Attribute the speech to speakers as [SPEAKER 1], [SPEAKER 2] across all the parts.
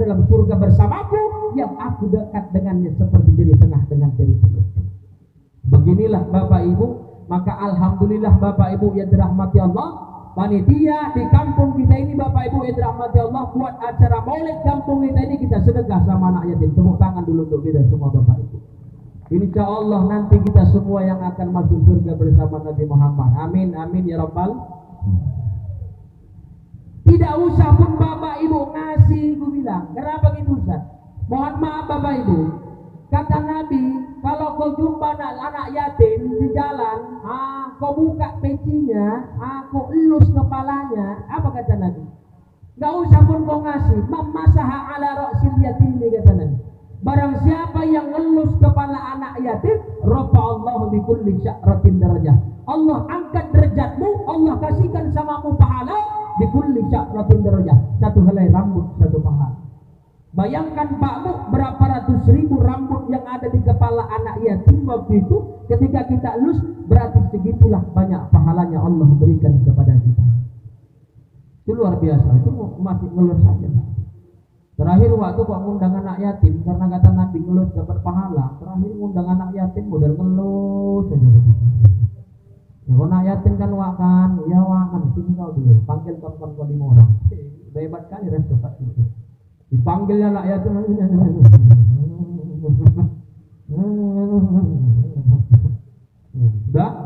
[SPEAKER 1] dalam surga bersamaku, yang aku dekat dengannya seperti diri tengah dengan diri sendiri. Beginilah Bapak Ibu, maka alhamdulillah Bapak Ibu yang dirahmati Allah, panitia di kampung kita ini Bapak Ibu yang dirahmati Allah buat acara maulid kampung kita ini, kita sedekah sama anak yatim. Tepuk tangan dulu untuk kita semua Bapak Ibu. Insya Allah nanti kita semua yang akan masuk surga bersama Nabi Muhammad. Amin, amin ya Rabbal. Tidak usah pun Bapak Ibu ngasih, gue bilang. Kenapa gitu Ustaz? Mohon maaf Bapak Ibu, kata Nabi, kalau kau jumpa anak yatim di jalan, kau buka pecinya, kau elus kepalanya. Apa kata Nabi? Gak usah pun kau ngasih. Mamasaha ala ra'sil yatim, kata Nabi. Barang siapa yang ngelus kepala anak yatim, rafa'allahu bi kulli sya'ratin darajah. Allah angkat derajatmu, Allah kasihkan samamu pahala bi kulli sya'ratin darajah. Satu helai rambut, satu pahala. Bayangkan Pak Bu, berapa ratus ribu rambut yang ada di kepala anak yatim waktu itu, ketika kita elus, berarti segitulah banyak pahalanya Allah berikan kepada kita. Itu luar biasa, itu masih ngelus saja. Terakhir waktu kok ngundang anak yatim, karena kata Nabi ngelus dapat pahala. Terakhir ngundang anak yatim model ngelus saja. Ya anak yatim kan wakan, ya wakan, sini kau dulu, panggil kawan-kawan kau 5 orang. Udah hebat kali restoran itu. Dipanggilnya anak yatim, udah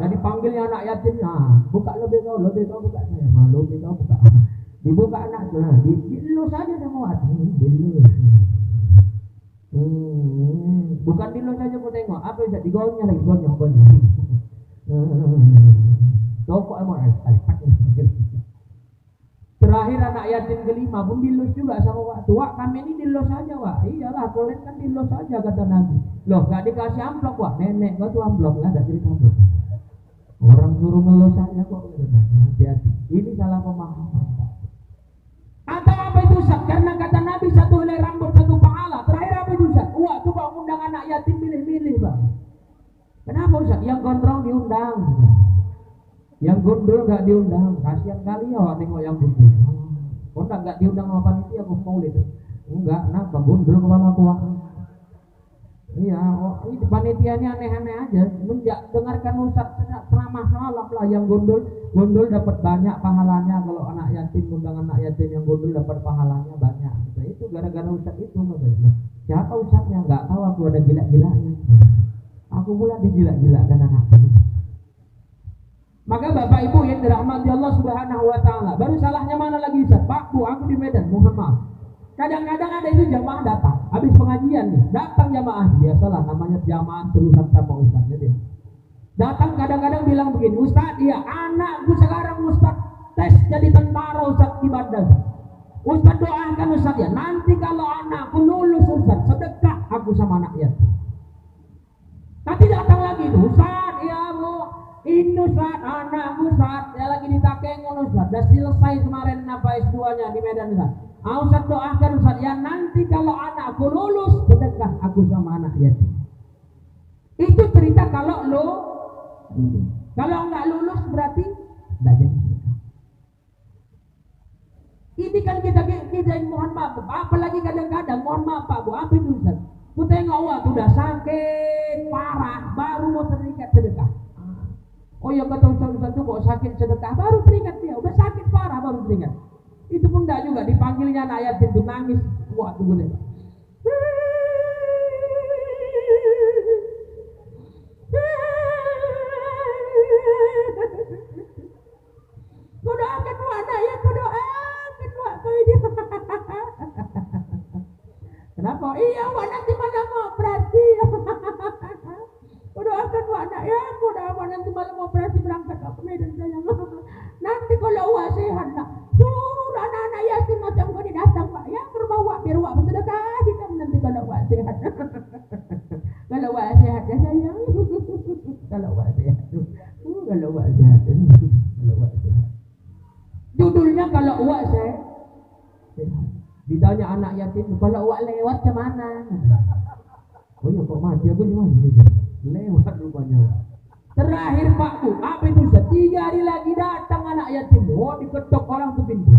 [SPEAKER 1] dipanggilnya anak yatim, buka lebih kau buka, lebih kau buka. Dibuka anaknya, dilus saja semua, dilus. Bukan dilus saja kau tengok, apa bisa digonyong lagi, gonyong. Toko emang terakhir anak yatim kelima pun dilus juga sama waktu. Wak kami ini dilus saja Wak. Iyalah kalian kan dilus saja kata Nabi. Loh gak dikasih amplop Wak. Nenek kau tuh amplop gak ada cerita amplop. Orang suruh ngelus saja kok. Hati-hati. Ini salah pemahaman. Atau apa itu Ustaz? Karena kata Nabi satu helai rambut satu pahala. Terakhir apa itu Ustaz? Wah tuh kok undang anak yatim milih-milih Pak. Kenapa Ustaz? Yang gondrong diundang, yang gundul gak diundang. Kasihan kali ya nengok yang gundul. Kok gak diundang sama panitia aku maulid? Enggak, kenapa? Gundul kepala tua. Iya, ini panitia ini aneh-aneh aja. Menjak dengarkan Ustaz ceramah salam lah, yang gundul dapat banyak pahalanya. Kalau anak yatim, undang anak yatim yang gundul dapat pahalanya banyak. Nah, itu gara-gara Ustaz itu. Siapa Ustaznya? Nggak tahu, aku ada gila-gilanya. Aku pula digila-gilakan anak. Maka Bapak Ibu yang dirahmati Allah Subhanahu wa taala, baru salahnya mana lagi Ustaz? Pak Bu, aku di Medan, mohon maaf. Kadang-kadang ada itu jamaah datang, habis pengajian nih, datang jamaah, biasalah namanya jamaah terusan sama Ustaznya dia. Datang kadang-kadang bilang begini, Ustaz, iya anakku sekarang Ustaz tes jadi tentara Ustaz di Badan. Ustaz doakan Ustaz ya, nanti kalau anakku lulus Ustaz, sedekah aku sama anaknya. Nanti datang lagi Ustaz, iya Bu, ini Ustaz, anakku Ustaz, ya lagi ditakengon Ustaz, udah selesai kemarin apa S2-nya di Medan Ustaz. Ustaz doakan Ustaz ya, nanti kalau anakku lulus, sedekah aku sama anak yatim. Itu cerita kalau lo, kalau nggak lulus berarti nggak jadi. Ini kan kita mohon maaf, apalagi kadang-kadang mohon maaf Pak Bu, apa itu Ustaz? Ku tengok waktu udah sakit parah, baru mau terikat sedekah. Oh ya kata Ustaz itu kok sakit sedekah, baru terikat dia, udah sakit parah baru terikat. Itu pun enggak juga, dipanggilnya anak yatim itu nangis. Wah tunggu deh. Kau doakan anak ya, kau doakan kau ini. Kenapa? Iya wah nanti malam mau operasi. Kau doakan anak ya, kau doakan nanti malam mau operasi berangkat ke Medan sayang. Nanti kalau wah sehat nak. Anak-anak yatim macam kau ni datang Pak ya ke rumah Wak biar Wak bersedekah kan nanti kalau Wak sehat. Kalau Wak sehat ya sayang. Kalau Wak sehat. Kalau Wak sehat. Kalau Wak sehat. Judulnya kalau Wak sehat. Ditanya anak yatim, kalau Wak lewat ke mana? Oh ya kok mati aku di mana? Lewat rupanya. Terakhir Pak Bu, apa itu? 3 hari lagi datang anak yatim. Oh diketok orang ke pintu.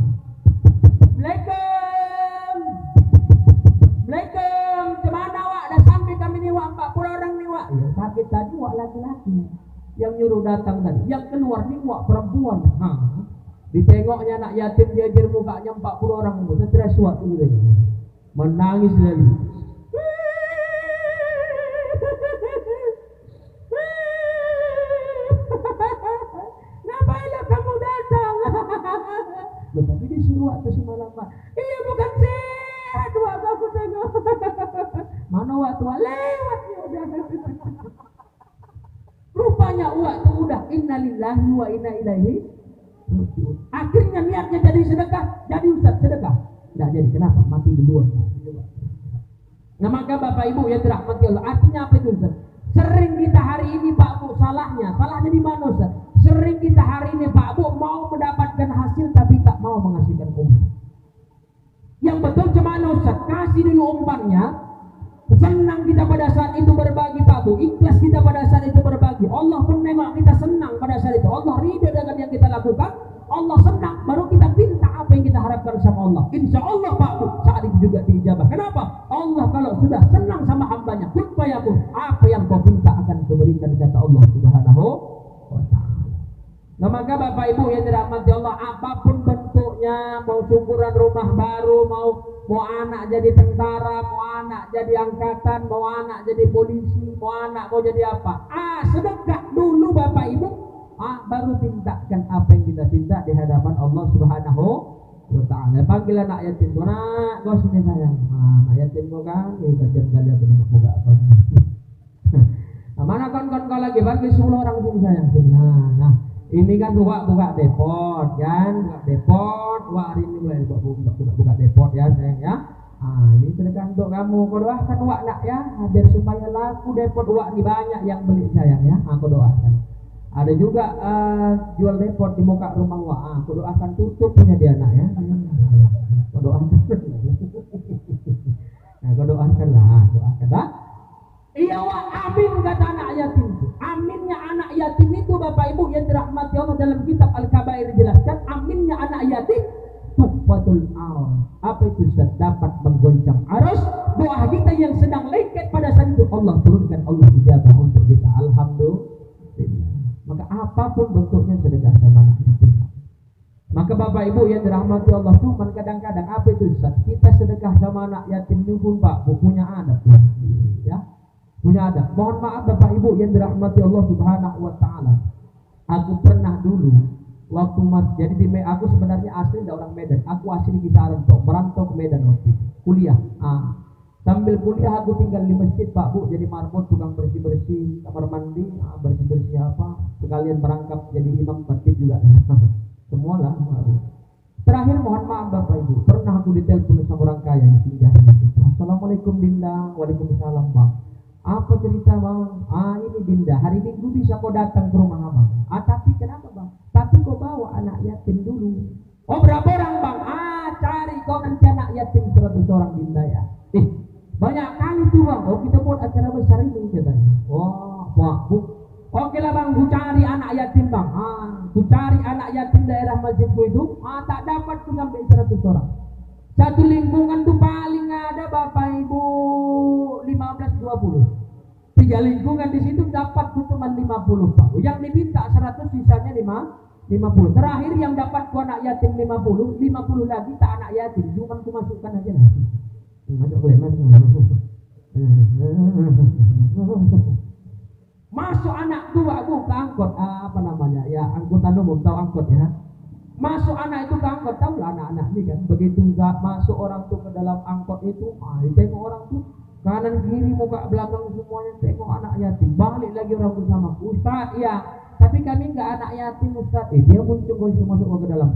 [SPEAKER 1] Assalamualaikum. suruh datang tadi. Yang keluar nih wak perempuan. Ditengoknya anak yatim diajar mukanya 40 orang. Stres waktu gitu. Menangis lagi. Ngapainlah kamu datang? Tapi disuruh waktu semalam Pak. Iya bukan sehat waktu aku tengok. Mana waktu lewat ya udah. Rupanya waktu udah innalillahi wa inna ilaihi. Akhirnya niatnya jadi sedekah, jadi ustaz sedekah. Enggak jadi, kenapa? Mati duluan. Nah maka Bapak Ibu yang dirahmati Allah, artinya apa itu Ustaz? Sering kita hari ini Pak Bu salahnya di mana Ustaz? Sering kita hari ini Pak Bu mau mendapatkan hasil tapi tak mau menghasilkan umpan. Yang betul cuma Ustaz, kasih dulu umpannya. Senang kita pada saat itu berbagi Pak Bu, ikhlas kita pada saat itu berbagi. Allah pun memang kita senang pada saat itu. Allah ridho dengan yang kita lakukan. Allah senang, baru kita minta apa yang kita harapkan sama Allah. Insya Allah Pak Bu, saat itu juga diijabah. Kenapa? Allah kalau sudah senang sama hambanya, kun fayakun, apa yang kau minta akan diberikan, kata Allah Subhanahu wa ta'ala. Nah maka Bapak Ibu yang dirahmati Allah, apapun bentuknya, mau syukuran rumah baru, mau anak jadi tentara, mau anak jadi angkatan, mau anak jadi polisi, mau anak mau jadi apa, sedekah dulu Bapak Ibu, baru mintakan apa yang kita minta di hadapan Allah Subhanahu wa ta'ala. Panggil anak yatim, nak kau sini sayang. Anak yatim kau kan, kajian kalian benar juga apa. Mana kon kau lagi, panggil 10 orang sini sayang. Nah, ini kan buka depot kan, buka depot. Wah hari ini mulai buka depot ya sayang ya. Ini sedekah untuk kamu. Kau doakan wak nak ya, biar supaya laku depot wak ini banyak yang beli sayang ya. Aku doakan. Ada juga jual depot di muka rumah wak. Aku doakan tutup punya dia anak ya. Kau doakan. Nah, kau doakanlah. Iya wak, amin kata anak yatim. Aminnya anak yatim itu Bapak Ibu yang dirahmati Allah, dalam kitab Al-Kabair dijelaskan, aminnya anak yatim tuhfatul aun. Apa itu Ustaz? Dapat menggoncang arus doa kita yang sedang lengket pada saat itu, Allah turunkan, Allah ijabah untuk kita. Alhamdulillah. Maka apapun bentuknya sedekah sama anak yatim. Maka Bapak Ibu yang dirahmati Allah, cuman kadang-kadang apa itu Ustaz? Kita sedekah sama anak yatim itu pun Pak, bukunya ada ya. Punya ada. Mohon maaf Bapak Ibu yang dirahmati Allah Subhanahu wa ta'ala. Aku pernah dulu waktu jadi aku sebenarnya asli dari orang Medan. Aku asli Kisaran toh, merantau ke Medan waktu itu. Kuliah. Sambil kuliah aku tinggal di masjid Pak Bu, jadi marbot, tukang bersih-bersih kamar mandi, bersih-bersih apa, sekalian merangkap jadi imam masjid juga. Semualah. Terakhir mohon maaf Bapak Ibu, pernah aku ditelepon sama orang kaya yang singgah. Assalamualaikum Dinda. Waalaikumsalam Bang. Apa cerita Bang? Ini Dinda, hari Minggu bisa kau datang ke rumah Abang. Tapi kenapa Bang? Tapi kau bawa anak yatim dulu. Oh berapa orang Bang? Cari kau nanti anak yatim 100 orang Dinda ya. Banyak kali tuh Bang. Oh kita buat acara besar ini katanya. Oke lah Bang, ku cari anak yatim Bang. Ku cari anak yatim daerah masjidku itu. Tak dapat ku sampai 100 orang. Satu lingkungan tuh paling ada Bapak Ibu 15-20. 3 lingkungan di situ dapat tuh cuma 50 Pak. Yang diminta 100, sisanya 50. Terakhir yang dapat ku anak yatim 50 lagi tak anak yatim. Cuma ku masukkan aja lah. Masuk anak tua Bu ke angkot, apa namanya ya, angkutan umum, tahu angkot ya. Masuk anak itu ke angkot, tahu lah anak-anak ini kan, begitu masuk orang tuh ke dalam angkot itu, tengok orang tuh kanan kiri muka belakang semuanya, tengok anak yatim. Balik lagi orang bersama, Ustaz ya, tapi kami nggak anak yatim Ustaz. Dia muncul masuk ke dalam.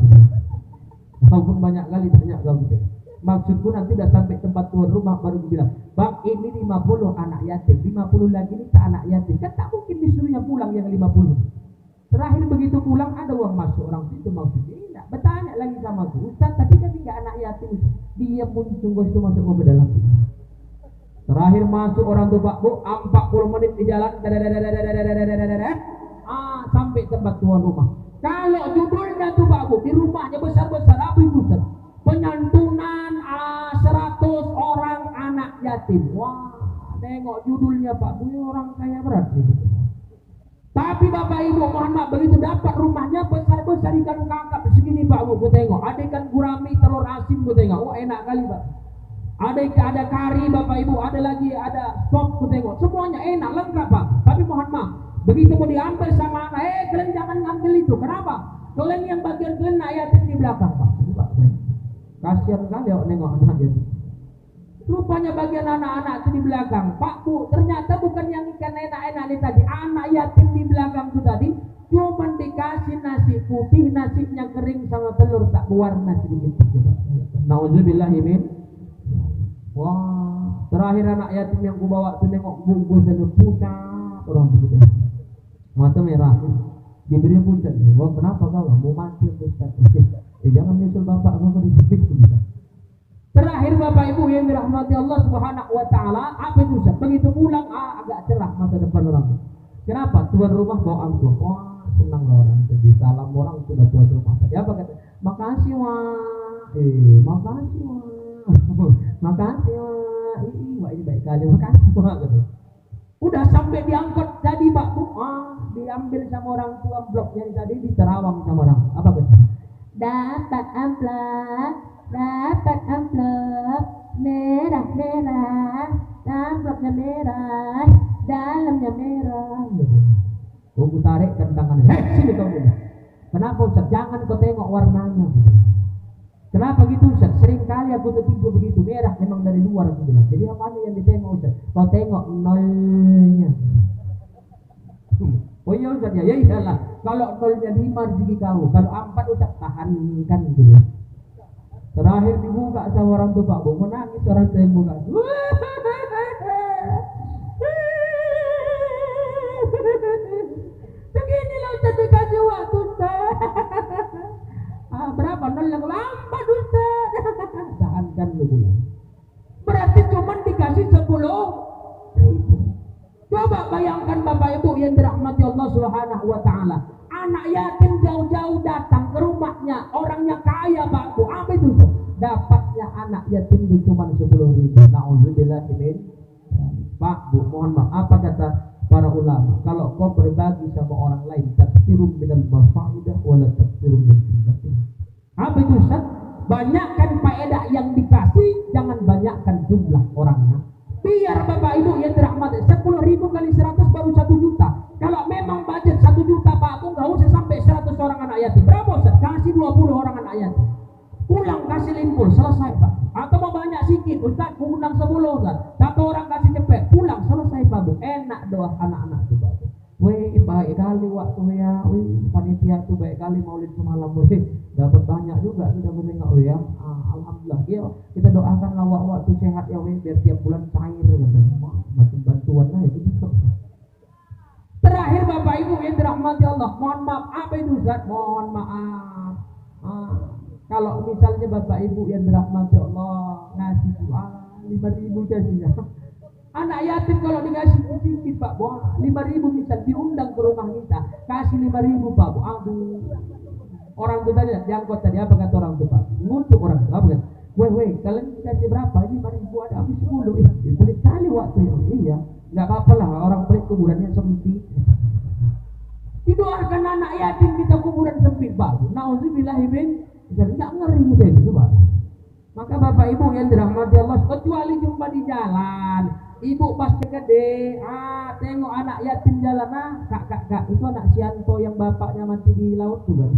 [SPEAKER 1] Walaupun banyak kali tanya kau gitu. Maksudku nanti udah sampai tempat tuan rumah baru bilang, Bang ini 50 anak yatim, 50 lagi ini tak anak yatim. Kan tak mungkin disuruhnya pulang yang 50. Terakhir begitu pulang ada uang masuk, orang itu maksudnya tidak. Bertanya lagi sama aku, Ustaz tapi kami nggak anak yatim. Dia muncul masuk ke dalam. Terakhir masuk orang tuh Pak Bu, 40 menit di jalan, sampai tempat tuan rumah. Kalau judulnya tuh Pak Bu, di rumahnya besar-besar, apa itu Ustaz? Penyantunan 100 orang anak yatim. Wah, tengok judulnya Pak Bu, orang kaya berat gitu. Tapi bapak ibu mohon maaf, begitu dapat rumahnya besar-besar ikan kakap segini pak bu, ku tengok ada ikan gurami telur asin, ku tengok, oh enak kali pak. Ada kari bapak ibu, ada sop, ku tengok, semuanya enak lengkap pak. Tapi mohon maaf, begitu mau diambil sama anak, kalian jangan ngambil itu. Kenapa? Kalian yang bagian kalian yatim di belakang pak. Kasihan kali ya nengok anak yatim. Rupanya bagian anak-anak itu di belakang. Pak Bu, ternyata bukan yang ikan enak-enak ini tadi. Anak yatim di belakang itu tadi cuman dikasih nasi putih, nasinya kering sama telur tak berwarna sedikit. Nauzubillahi min. Wah, terakhir anak yatim yang ku bawa tuh nengok bungkus dan pucat orang begitu. Mata merah. Diberi pucat. Wah, kenapa kau? Mau mati Ustaz. Jangan nyusul bapak kau di situ. Terakhir bapak ibu yang dirahmati Allah subhanahu wa ta'ala, apa itu Ustaz? Begitu pulang agak cerah masa depan orang. Kenapa? Tuan rumah bawa amplop. Wah senang lah orang. Jadi salam orang sudah tuan rumah. Ya apa kata? Makasih wah. Makasih wah. Makasih wah. Wah ini baik kali. Makasih wah gitu. Udah sampai diangkut jadi Pak Bu. Diambil sama orang tua amplop yang tadi di Terawang sama orang. Apa kata? Dapat amplop. Dapat amplop merah-merah, amplopnya merah, dalamnya merah. Aku tarik kan tangannya. Sini kau dulu. Kenapa Ustaz? Jangan kau tengok warnanya. Kenapa gitu Ustaz? Sering kali aku ketipu begitu, merah memang dari luar aku bilang. Jadi apanya yang ditengok Ustaz? Kau tengok nolnya. Oh iya Ustaz ya, iyalah. Kalau nolnya 5 rezeki kau, kalau 4 Ustaz tahankan gitu. Terakhir dibuka sama orang tua Pak Bu, menangis orang tua yang buka. Beginilah Ustaz dikasih waktu Ustaz. Berapa? 0,4 Ustaz. Tahankan dulu. Berarti cuma dikasih 10.000. Coba bayangkan Bapak Ibu yang dirahmati Allah Subhanahu wa ta'ala. Anak yatim jauh-jauh datang ke rumahnya, orangnya kaya Pak Bu. Apa itu? Dapatnya anak yatim itu cuma 10.000. Nauzubillah min. Pak Bu, mohon maaf, apa kata para ulama? Kalau kau berbagi sama orang lain, tafsirun minal mafaidah wala tafsirun min jumlatin. Apa itu Ustaz? Banyakkan faedah yang dikasih, jangan banyakkan jumlah orangnya. Biar Bapak Ibu yang dirahmati, 10.000 kali 100 baru 1 juta. Kalau memang budget 1 juta Pak Bu, nggak usah sampai 100 orang anak yatim. Berapa Ustaz? Kasih 20 orang anak yatim. Pulang kasih limpul, selesai Pak. Atau mau banyak sikit, Ustaz undang 10 Ustaz. 1 orang kasih cepet, pulang selesai Pak Bu. Enak doa anak-anak tuh Pak Bu. Weh baik kali waktu ya, panitia tuh baik kali maulid semalam. Weh dapat banyak juga kita menengok ya. Alhamdulillah. Ya kita doakan waktu sehat ya weh, biar tiap bulan cair macam bantuan lah gitu. Terakhir Bapak Ibu yang dirahmati Allah, mohon maaf, apa itu Ustaz? Mohon maaf. Kalau misalnya Bapak Ibu yang dirahmati Allah ngasih 5.000 kasihnya. Anak yatim kalau dikasih sedikit Pak Bu, 5.000 misal diundang ke rumah kita, kasih 5.000 Pak Bu. Aduh. Orang itu tadi diangkut tadi apa kata orang itu Pak? Ngutuk orang itu apa kan? Weh, kalian kasih berapa? 5.000 ada habis 10. Pelit kali waktu itu. Iya, enggak apa-apa lah, orang pelit kuburannya sempit. Didoakan anak yatim kita kuburan sempit Pak Bu. Nauzubillahi min. Jadi enggak ngeri gitu Pak. Maka Bapak Ibu yang dirahmati Allah, kecuali jumpa di jalan, ibu pas gede, tengok anak yatim jalan, kak, itu anak Sianto yang bapaknya mati di laut tuh kan.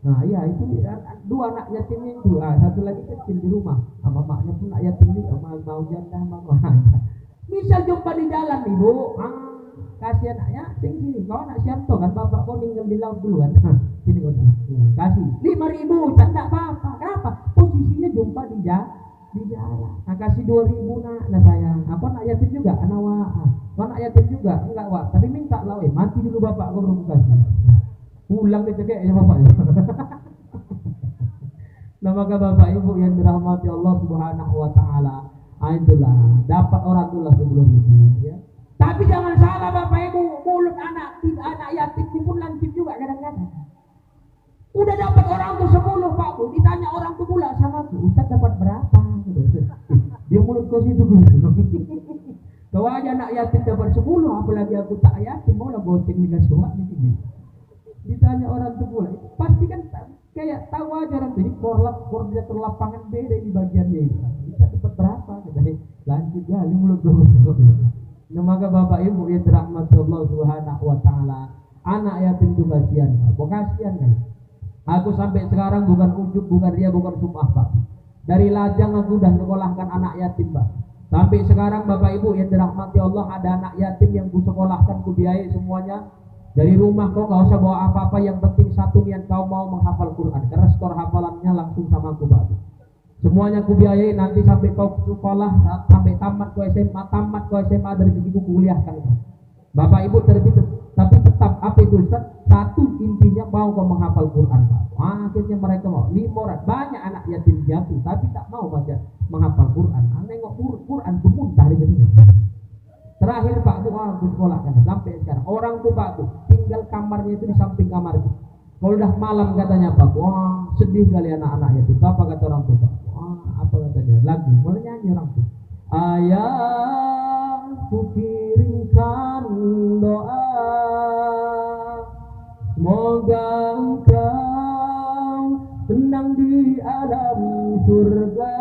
[SPEAKER 1] Nah iya itu 2 anak yatimnya itu, satu lagi kecil di rumah, sama maknya pun anak yatim juga, mau janda mama. Bisa jumpa di jalan ibu, kasih anaknya, sini, kau anak Sianto kan, bapak kau tinggal di laut dulu kan, sini kau kasih 5.000, tak apa-apa, kenapa? Posisinya jumpa di jalan, kasih 2.000 nak sayang, apa nak yatim juga, anak anak yatim juga, enggak wak, tapi minta lah, mati dulu bapak kau belum kasih, pulang dicekek ya bapak. Nah maka Bapak Ibu yang dirahmati Allah Subhanahu wa ta'ala, itulah dapat orang itulah 10.000 ya. Tapi jangan salah Bapak Ibu, mulut anak yatim pun lancip juga kadang-kadang. Udah dapat orang tuh 10 Pak Bu, ditanya orang tuh pula sama aku, Ustaz dapat berapa? Dia mulut kau situ. Kau Kalau aja anak yatim dapat 10, apalagi aku tak yatim, mau lah goceng dengan suami ini. Ditanya orang tua pula, pasti kan kayak tahu aja orang ini koordinator lapangan beda di bagiannya itu. Bisa dapat berapa? Kita lanjut kali mulut gue. Maka bapak ibu yang dirahmati Allah Subhanahu wa taala, anak yatim itu kasihan, kasihan kan. Aku sampai sekarang bukan ujub, bukan ria, bukan sum'ah Pak. Dari lajang aku udah sekolahkan anak yatim Pak. Sampai sekarang bapak ibu yang dirahmati Allah, ada anak yatim yang ku sekolahkan, ku biayai semuanya. Dari rumah kau gak usah bawa apa-apa, yang penting satu niat kau mau menghafal Quran, karena skor hafalannya langsung sama aku Pak. Semuanya ku biayai, nanti sampai kau sekolah, sampai tamat ke SMA, dari segitu kuliahkan. Bapak ibu tapi tetap apa itu Ustaz? Satu intinya mau kau menghafal Quran Pak. Akhirnya mereka mau 5 orang, banyak anak yatim piatu tapi tak mau baca menghafal Quran. Nengok Quran pun muntah di sini. Terakhir Pak Bu, aku sekolahkan sampai sekarang. Orang tuh Pak Bu, tinggal kamarnya itu di samping kamar itu. Kalau udah malam katanya Pak Bu, sedih kali anak-anak yatim. Apa kata orang tua Pak Bu? Apa katanya? Lagi, mulai nyanyi orang tuh. Ayah, ku kirimkan doa, semoga engkau tenang di alam surga.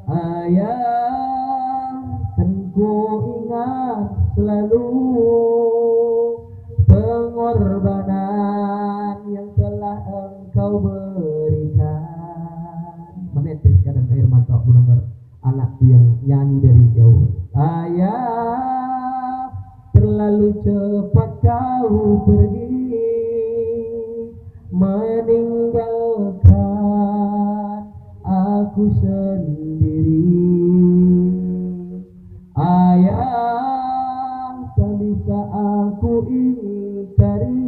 [SPEAKER 1] Ayah, kan ku ingat selalu pengorbanan yang telah engkau berikan. Menetes kadang air mata mendengar anakku yang nyanyi dari jauh. Ayah, terlalu cepat kau pergi, meninggalkan aku sendiri. Ayah, tak bisa aku ingkari,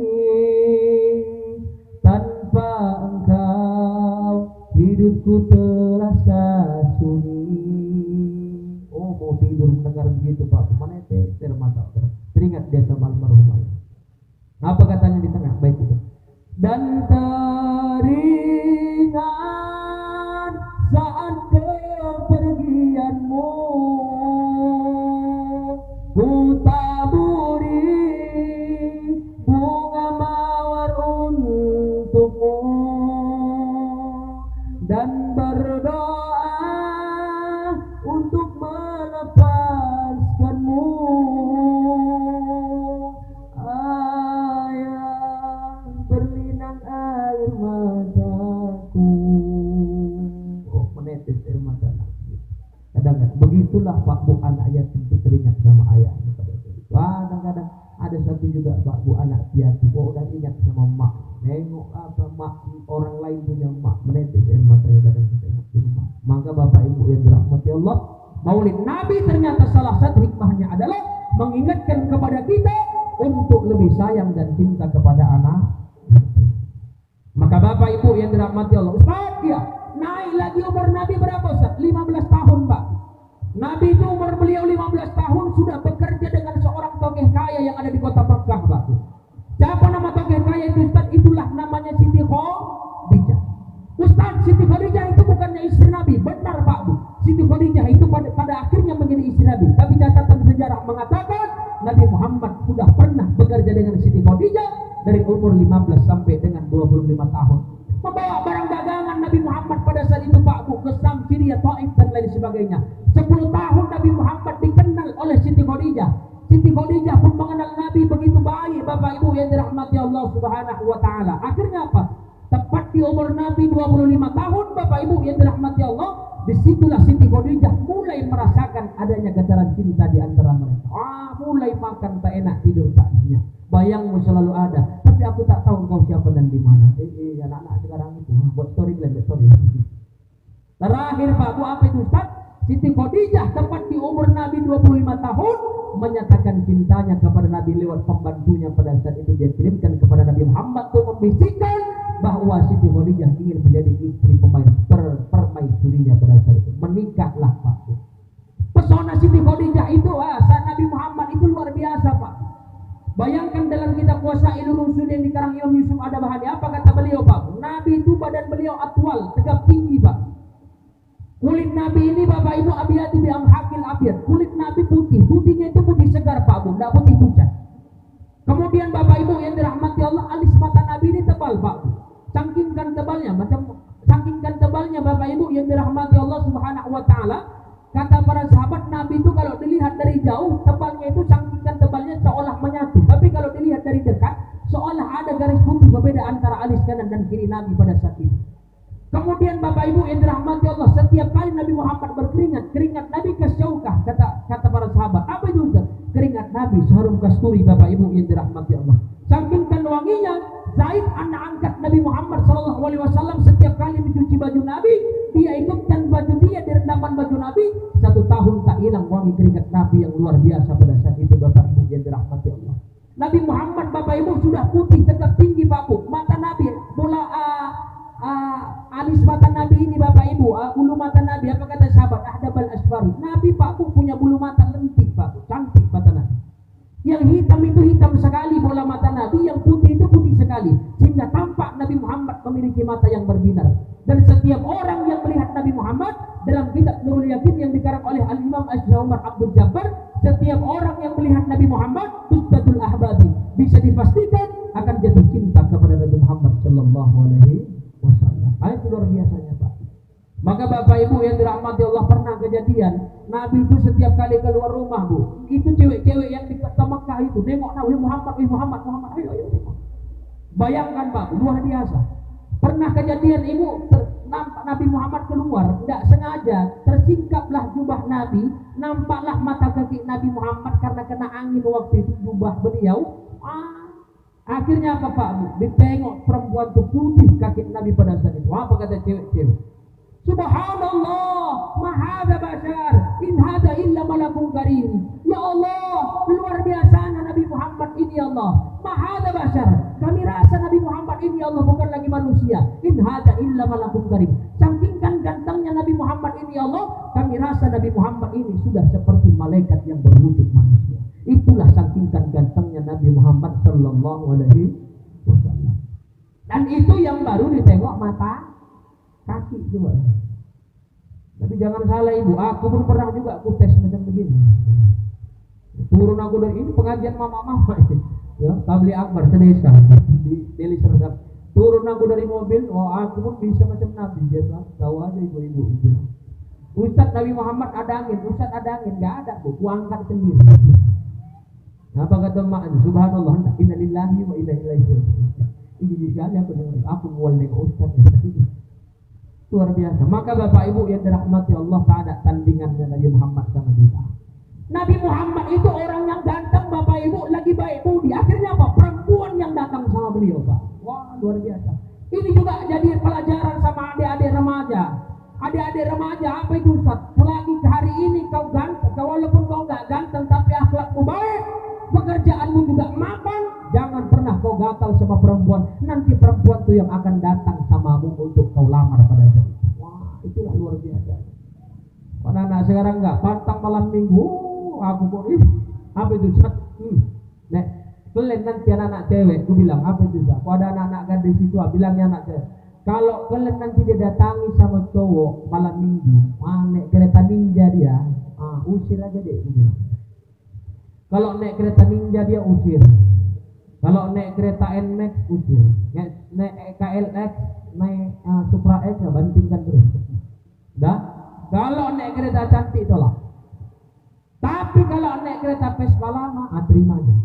[SPEAKER 1] tanpa engkau hidupku terasa sunyi. Oh, mau tidur mendengar begitu Pak, mana teter mata teringat dia sama almarhum. Apa katanya di tengah bait itu? Dan teringat saat kepergianmu, ku taburi bunga mawar untukmu dan berdoa untuk melepaskanmu. Ayah, berlinang air mataku. Oh, menetes air mata. Kadang-kadang begitulah Pak Bu, anak yatim itu teringat sama ayahnya. Kadang-kadang ada satu juga Pak Bu, anak piatu, udah ingat sama mak. Nengok apa mak orang lain punya mak, menetes air matanya kadang kita ingat di rumah. Maka Bapak Ibu yang dirahmati Allah, Maulid Nabi ternyata salah satu hikmahnya adalah mengingatkan kepada kita untuk lebih sayang dan cinta kepada anak. Maka Bapak Ibu yang dirahmati Allah, Ustaz ya, naik lagi umur Nabi berapa Ustaz? 15 tahun Pak. Nabi itu umur beliau 15 tahun sudah bekerja dengan seorang togeh kaya yang ada di kota Makkah Pak. Siapa nama togeh kaya itu Ustaz? Itulah namanya Siti Khadijah. Ustaz, Siti Khadijah itu bukannya istri Nabi. Benar Pak Bu, Siti Khadijah itu pada akhirnya menjadi istri Nabi. Tapi catatan sejarah mengatakan Nabi Muhammad sudah pernah bekerja dengan Siti Khadijah dari umur 15 sampai dengan 25 tahun. Membawa barang dagangan Nabi Muhammad pada saat itu Pak Bu ke Syam, Syria, Taif dan lain sebagainya. 10 tahun Nabi Muhammad dikenal oleh Siti Khadijah. Siti Khadijah pun mengenal Nabi begitu baik Bapak Ibu yang dirahmati Allah Subhanahu wa taala. Akhirnya apa? Tepat di umur Nabi 25 tahun Bapak Ibu yang dirahmati Allah, disitulah Siti Khadijah mulai merasakan adanya getaran cinta di antara mereka. Mulai makan tak enak, tidur tak nyenyak, bayangmu selalu ada, tapi aku tak tahu engkau siapa dan di mana. Anak-anak sekarang itu buat story. Terakhir Pak Bu, apa itu Ustaz? Siti Khadijah tepat di umur Nabi 25 tahun menyatakan cintanya kepada Nabi lewat pembantunya. Pada saat itu dia kirimkan kepada Nabi Muhammad untuk membisikkan bahwa Siti Khadijah ingin menjadi istri permaisurinya pada saat itu. Menikahlah Pak Bu. Pesona Siti Khadijah itu saat Nabi Muhammad itu luar biasa Pak. Bayangkan dalam kitab Wasailul Usul yang dikarang Imam Yusuf Ad-Dabahani, apa kata beliau Pak? Nabi itu badan beliau atwal, tegap tinggi Pak. Kulit Nabi ini Bapak Ibu abiyati bi amhaqil abyad. Kulit Nabi putih. Putihnya itu putih segar Pak Bu, enggak putih pucat. Kemudian Bapak Ibu yang dirahmati Allah, alis mata Nabi ini tebal Pak Bu. Saking tebalnya Bapak Ibu yang dirahmati Allah Subhanahu wa taala. Kata para sahabat, Nabi itu kalau dilihat dari jauh tebalnya itu saking tebalnya seolah menyatu. Tapi kalau dilihat dari dekat seolah ada garis putih berbeda antara alis kanan dan kiri Nabi pada saat itu. Kemudian Bapak Ibu yang dirahmati Allah, setiap kali Nabi Muhammad berkeringat, keringat Nabi kasyaukah, kata para sahabat. Apa itu? Keringat Nabi seharum kasturi Bapak Ibu yang dirahmati Allah. Saking wanginya, Zaid anak angkat Nabi Muhammad SAW setiap kali mencuci baju Nabi, dia ikutkan baju dia di rendaman baju Nabi. 1 tahun tak hilang wangi keringat Nabi yang luar biasa pada saat itu Bapak Ibu yang dirahmati Allah. Nabi Muhammad Bapak Ibu sudah putih tegap tinggi Pak Bu. Mata Nabi bola alis mata Nabi ini Bapak Ibu, bulu mata Nabi, apa kata sahabat? Ahdabal asfari. Nabi Pak Bu punya bulu mata lentik Pak Bu, cantik mata Nabi. Yang hitam itu hitam sekali bola mata Nabi, yang putih itu putih sekali, sehingga tampak Nabi Muhammad memiliki mata yang berbinar. Dan setiap orang yang melihat Nabi Muhammad dalam kitab Nurul Yakin yang dikarang oleh Al-Imam Asy-Syaikh Umar Abdul Jabbar, setiap orang yang melihat Nabi Muhammad Ustadul Ahbabi, bisa dipastikan akan jatuh cinta kepada Nabi Muhammad sallallahu alaihi wasallam. Itu luar biasanya Pak. Maka Bapak Ibu yang dirahmati Allah, pernah kejadian Nabi itu setiap kali keluar rumah Bu, itu cewek-cewek yang di kota Mekah itu nengok Nabi Muhammad, ayo tengok. Bayangkan Pak, luar biasa. Pernah kejadian Ibu nampak Nabi Muhammad keluar, tidak sengaja tersingkaplah jubah Nabi, nampaklah mata kaki Nabi Muhammad karena kena angin waktu itu jubah beliau. Akhirnya apa Pak Bu? Ditengok perempuan itu putih kaki Nabi pada saat itu. Apa kata cewek-cewek? Subhanallah, ma hadza bashar, in hadza illa malakun karim. Ya Allah, luar biasanya Nabi Muhammad ini ya Allah. Ma hadza bashar. Kami rasa Nabi Muhammad ini ya Allah bukan lagi manusia. In hadza illa malakun karim. Saking gantengnya Nabi Muhammad ini ya Allah, kami rasa Nabi Muhammad ini sudah seperti malaikat yang berwujud manusia. Itulah saking gantengnya Nabi Muhammad sallallahu alaihi wasallam. Dan itu yang baru ditengok mata kaki juga. Tapi jangan salah Ibu, aku pun pernah juga aku tes macam begini. Turun aku dari ini pengajian mama-mama ini, ya, tabligh akbar sedesa di Deli Serdang. Turun aku dari mobil, aku pun bisa macam Nabi. Dia bilang, tahu aja ibu-ibu. Ustaz Nabi Muhammad ada angin, Ustaz ada angin, enggak ada, aku angkat sendiri. Apa kata mak? Subhanallah, inna lillahi wa inna ilaihi raji'un. Ini sekali aku mau nengok Ustaz ya. Luar biasa. Maka Bapak Ibu yang dirahmati Allah, tak ada tandingannya Nabi Muhammad sama kita. Nabi Muhammad itu orang yang ganteng Bapak Ibu, lagi baik budi. Akhirnya apa? Perempuan yang datang sama beliau Pak. Wah, luar biasa. Ini juga jadi pelajaran sama adik-adik remaja. Adik-adik remaja, apa itu Ustaz? Selagi hari ini kau ganteng, walaupun kau gak ganteng tapi akhlakmu baik, pekerjaanmu juga mapan, jangan pernah kau gatal sama perempuan. Nanti perempuan itu yang akan datang samamu untuk kau lamar pada saat itu. Wah, itulah luar biasa. Anak-anak sekarang enggak, pantang malam minggu, aku kok apa itu Ustaz? Nek, kalian nanti anak-anak cewek, aku bilang apa itu Ustaz? Kalau ada anak-anak gadis itu, bilangnya anak cewek. Kalau kalian nanti didatangi sama cowok malam minggu, naik kereta ninja dia, usir aja deh. Kalau naik kereta ninja dia usir. Kalau naik kereta NMAX usir. Naik KLX, naik Supra X ya bantingkan terus. Dah. Kalau naik kereta cantik tolak. Tapi kalau naik kereta Vespa lama, terima aja.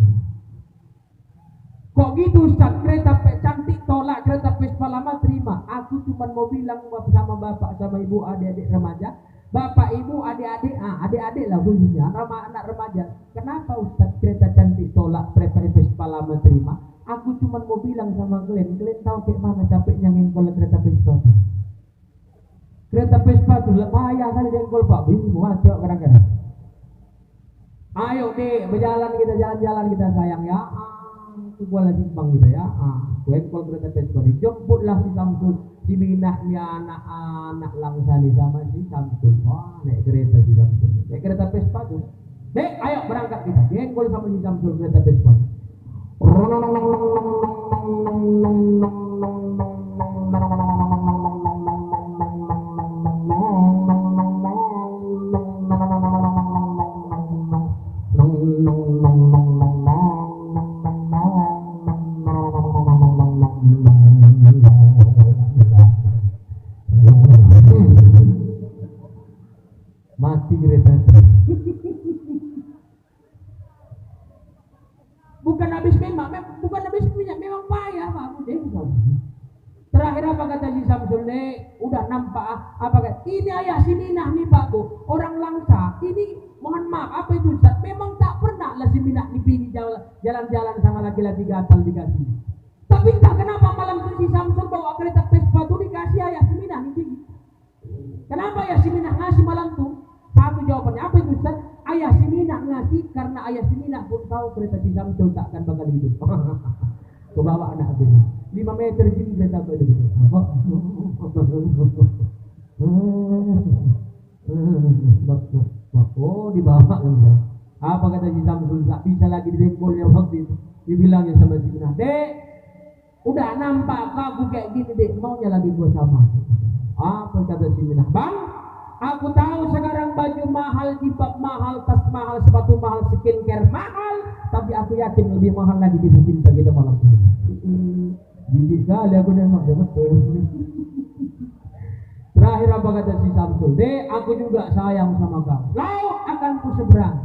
[SPEAKER 1] Kok gitu Ustaz? Kereta cantik tolak, kereta Vespa lama terima. Aku cuma mau bilang sama bapak sama ibu adik-adik remaja, bapak ibu adik-adik, adik-adik lah khususnya anak remaja. Kenapa Ustaz kereta cantik tolak, kereta Vespa lama terima? Aku cuma mau bilang sama kalian tahu kayak mana capeknya ngengkol kereta Vespa. Kereta Vespa itu payah kali ngengkol Pak. Bingung aja kadang-kadang. Ayo deh, berjalan kita jalan-jalan kita sayang ya. Boleh simpang kita ya. Ngengkol kereta Vespa dijemputlah si Samsul, si minahnya anak-anak langsani sama si Samsul. Wah, naik kereta si Samsul. Naik kereta Vespa tuh. Dek, ayo berangkat kita. Ngengkol sama si Samsul kereta Vespa. mati kereta. Bukan habis minyak, memang payah Pak Budi. Terakhir apa kata si Samsul nih? Udah nampak apa kata? Ini ayah si Minah nih Pak Bu, orang Langsa. Ini mohon maaf apa itu Ustaz? Memang tak pernah lah si Minah dipilih jalan-jalan sama laki-laki gatal dikasih. Tapi tak kenapa malam itu si Samsul bawa kereta Vespa itu dikasih ayah si Minah nih. Kenapa ayah si Minah ngasih malam itu? Satu jawabannya apa itu Ustaz? Ayah si Minah ngasih karena ayah si Minah pun tahu kereta si Samsul tak akan bakal hidup. Kebawa anak aku 5 meter jim kereta aku itu. Oh dibawa enggak. Apa kata si Samsul? Tak bisa lagi didengkolnya waktu itu. Dibilangnya sama si Minah, Dek, udah nampak aku kayak gini Dek, maunya lagi gua sama. Apa kata si Minah? Bang, aku tahu sekarang baju mahal, jilbab mahal, tas mahal, sepatu mahal, skincare mahal, tapi aku yakin lebih mahal lagi di cinta kita malam ini. Gigi sekali aku nembak betul. Terakhir apa kata si Samsul? Dek, aku juga sayang sama kamu. Laut akan ku seberang,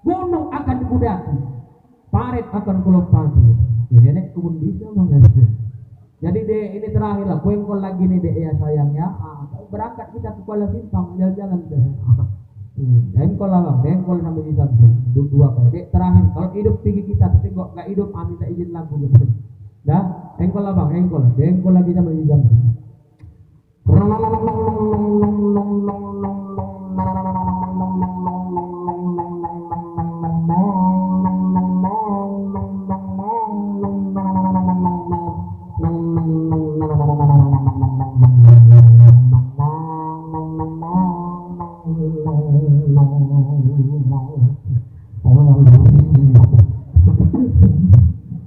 [SPEAKER 1] gunung akan kudaki, parit akan ku lompati. Ini nek pun bisa banget. Jadi dek, ini terakhir lah. Kuengkol lagi nih dek ya sayang ya. Berangkat kita ke Kuala Simpang jalan-jalan deh. Engkol lah bang, engkol sama si Samsul. Dua kali. Dek terakhir, kalau hidup tinggi kita, tapi kok nggak hidup, minta izin lagu gitu. Dah, engkol lah bang, engkol. Engkol lagi sama si Samsul.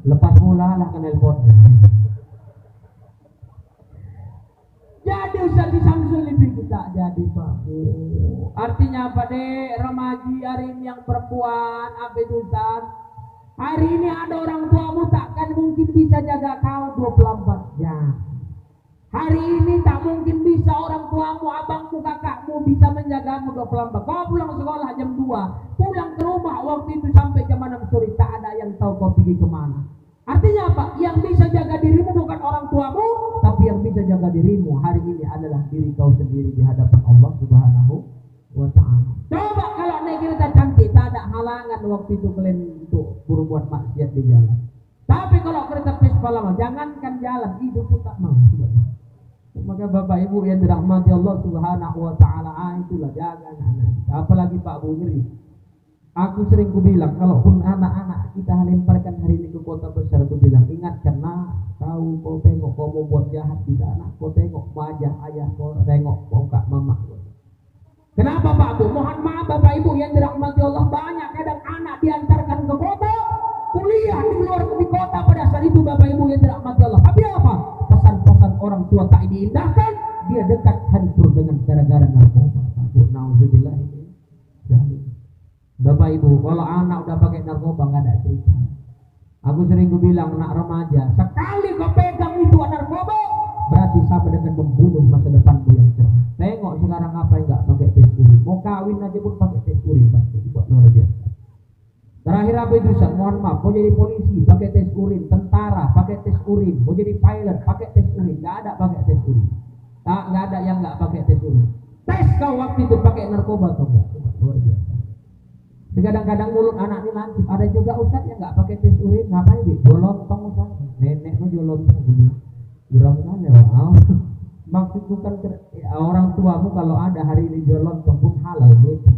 [SPEAKER 1] Lepas mula lah ke nelpon. Jadi Ustaz di Samsul lebih kita jadi Pak. Artinya apa dek? Remaji hari ini yang perempuan apa itu Ustaz? Hari ini ada orang tuamu takkan mungkin bisa jaga kau 24 jam. Hari ini tak mungkin bisa orang tuamu, abangmu, kakakmu bisa menjagamu 24. Kau pulang sekolah jam 2, pulang ke rumah waktu itu sampai jam 6 sore, tak ada yang tahu kau pergi kemana. Artinya apa? Yang bisa jaga dirimu bukan orang tuamu, tapi yang bisa jaga dirimu hari ini adalah diri kau sendiri di hadapan Allah Subhanahu wa Ta'ala. Coba kalau naik kereta cantik, tak ada halangan waktu itu kalian untuk berbuat maksiat di jalan. Tapi kalau kereta Vespa lama, jangankan jalan, hidup pun tak mau. Maka Bapak Ibu yang dirahmati Allah Subhanahu wa Ta'ala, itulah jaga anak-anak. Apalagi Pak Bu ngeri. Aku sering bilang, kalau pun anak-anak kita lemparkan hari ini ke kota besar, aku bilang, ingatkan nak, kau tengok kau mau buat jahat di sana, kau tengok wajah ayah, kau tengok kak mama. Kenapa Pak Bu? Mohon maaf Bapak Ibu yang dirahmati Allah, banyak kadang anak diantarkan ke kota, kuliah di luar di kota, pada saat itu Bapak Ibu yang dirahmati Allah. Tapi apa? Pesan-pesan orang tua tak diindahkan, dia dekat hancur dengan gara-gara narkoba. Nauzubillah. Bapak Ibu, kalau anak udah pakai narkoba nggak ada cerita. Aku sering bilang anak remaja, sekali kau pegang itu narkoba, berarti sama dengan membunuh masa depanmu yang cerah. Tengok sekarang apa yang nggak pakai tes urin, mau kawin aja pun pakai tes urin, pasti buat luar biasa. Terakhir apa itu Ustaz? Mohon maaf, mau jadi polisi pakai tes urin, tentara pakai tes urin, mau jadi pilot pakai tes urin, nggak ada pakai tes urin. Nggak ada yang nggak pakai tes urin. Tes kau waktu itu pakai narkoba atau enggak? Luar biasa. Kadang-kadang mulut anak ini lancip. Ada juga Ustaz yang nggak pakai tes urin, ngapain dia? Jual lontong Ustaz. Neneknya jual lontong. Geram ya, wow. Maksud bukan orang tuamu kalau ada hari ini jual lontong pun halal, gitu.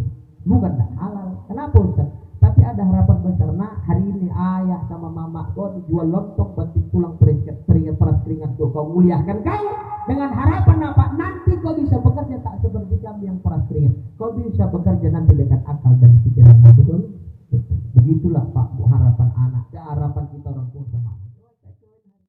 [SPEAKER 1] Bukan tak halal. Kenapa Ustaz? Tapi ada harapan besar. Nah, hari ini ayah sama mama kau dijual lontong, banting tulang keringat tuh kau muliakan kau dengan harapan apa? Nanti kau bisa bekerja tak seperti kami yang peras keringat. Kau bisa bekerja nanti dengan akal dan pikiranmu, betul? Begitulah Pak Bu, harapan anak, harapan kita